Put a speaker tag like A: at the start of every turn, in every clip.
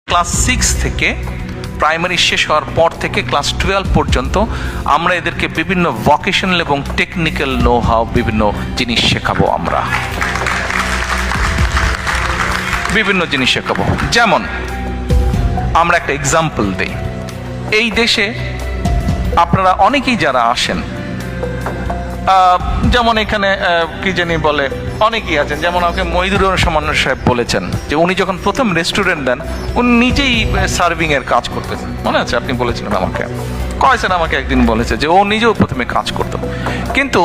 A: Class 6 থেকে primary শেষ হওয়ার পর থেকে ক্লাস 12 পর্যন্ত আমরা এদেরকে বিভিন্ন ভোকেশনাল এবং টেকনিক্যাল নো হাউ বিভিন্ন জিনিস শেখাবো। আমরা বিভিন্ন জিনিস শেখাবো। যেমন আমরা একটা এক্সাম্পল দেই, এই দেশে আপনারা অনেকেই যারা আসেন, যেমন এখানে কি জানি বলে অনেকেই আছেন, যেমন আমাকে মহিদুর রহমান সাহেব বলেছেন যে উনি যখন প্রথম রেস্টুরেন্ট দেন উনি নিজেই সার্ভিং এর কাজ করতেছেন। মনে আছে আপনি বলেছিলেন আমাকে, কয়েছেন আমাকে একদিন বলেছে যে ও নিজেও প্রথমে কাজ করতো। কিন্তু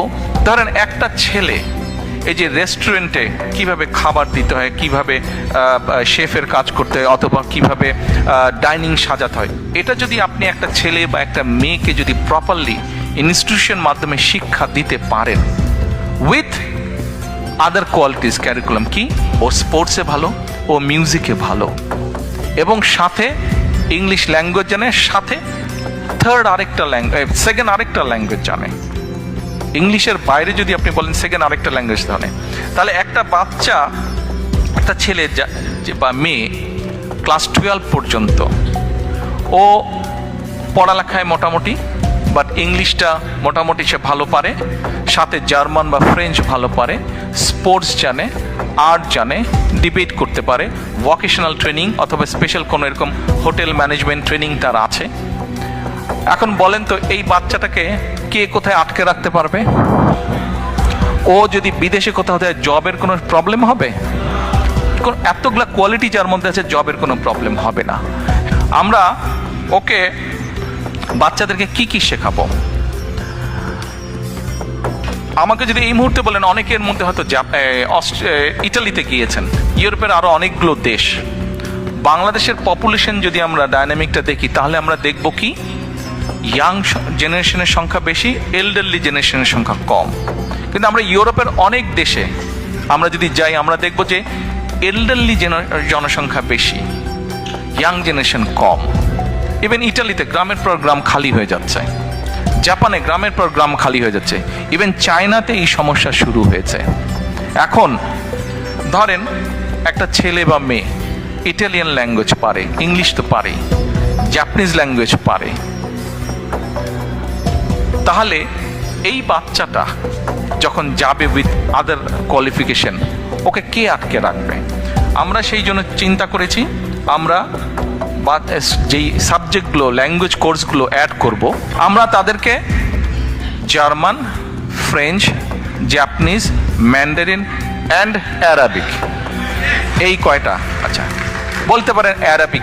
A: ধরেন একটা ছেলে এই যে রেস্টুরেন্টে কিভাবে খাবার দিতে হয়, কিভাবে শেফের কাজ করতে হয়, অথবা কিভাবে ডাইনিং সাজাতে হয়, এটা যদি আপনি একটা ছেলে বা একটা মেয়েকে যদি প্রপারলি ইনস্টিটিউশন মাধ্যমে শিক্ষা দিতে পারেন উইথ আদার কোয়ালিটিস ক্যারিকুলাম, কি ও স্পোর্টসে ভালো, ও মিউজিকে ভালো, এবং সাথে ইংলিশ ল্যাঙ্গুয়েজ জানে, সাথে সেকেন্ড আরেকটা ল্যাঙ্গুয়েজ জানে। ইংলিশের বাইরে যদি আপনি বলেন সেকেন্ড আরেকটা ল্যাঙ্গুয়েজ জানে, তাহলে একটা বাচ্চা, একটা ছেলে বা মেয়ে ক্লাস 12 পর্যন্ত ও পড়ালেখায় মোটামুটি, বাট ইংলিশটা মোটামুটি সে ভালো পারে, সাথে জার্মান বা ফ্রেঞ্চ ভালো পারে, স্পোর্টস জানে, আর্ট জানে, ডিবেট করতে পারে, ভোকেশনাল ট্রেনিং অথবা স্পেশাল কোনো এরকম হোটেল ম্যানেজমেন্ট ট্রেনিং তার আছে। এখন বলেন তো এই বাচ্চাটাকে কে কোথায় আটকে রাখতে পারবে? ও যদি বিদেশে কোথাও যায় জবের কোনো প্রবলেম হবে? এতগুলা কোয়ালিটি যার মধ্যে আছে, জবের কোনো প্রবলেম হবে না। আমরা ওকে বাচ্চাদেরকে কি কি শেখাবো? আমাকে যদি এই মুহূর্তে বলেন, অনেকের মধ্যে হয়তো ইটালিতে গিয়েছেন, ইউরোপের আরো অনেকগুলো দেশ। বাংলাদেশের পপুলেশন যদি আমরা ডাইনামিকটা দেখি, তাহলে আমরা দেখব কি ইয়াং জেনারেশনের সংখ্যা বেশি, এল্ডারলি জেনারেশনের সংখ্যা কম। কিন্তু আমরা ইউরোপের অনেক দেশে আমরা যদি যাই, আমরা দেখব যে এল্ডারলি জনসংখ্যা বেশি, ইয়াং জেনারেশন কম। ইভেন ইটালিতে গ্রামের পর গ্রাম খালি হয়ে যাচ্ছে, জাপানে গ্রামের পর গ্রাম খালি হয়ে যাচ্ছে, ইভেন চায়নাতে এই সমস্যা শুরু হয়েছে। এখন ধরেন একটা ছেলে বা মেয়ে ইটালিয়ান ল্যাঙ্গুয়েজ পারে, ইংলিশ তো পারেই, জাপানিজ ল্যাঙ্গুয়েজ পারে, তাহলে এই বাচ্চাটা যখন যাবে উইথ আদার কোয়ালিফিকেশন, ওকে কে আটকে রাখবে? আমরা সেই জন্য চিন্তা করেছি, আমরা যেই সাবজেক্টগুলো, ল্যাঙ্গুয়েজ কোর্সগুলো অ্যাড করব, আমরা তাদেরকে German, French, Japanese, Mandarin and Arabic, এই কয়টা, আচ্ছা বলতে পারেন অ্যারাবিক,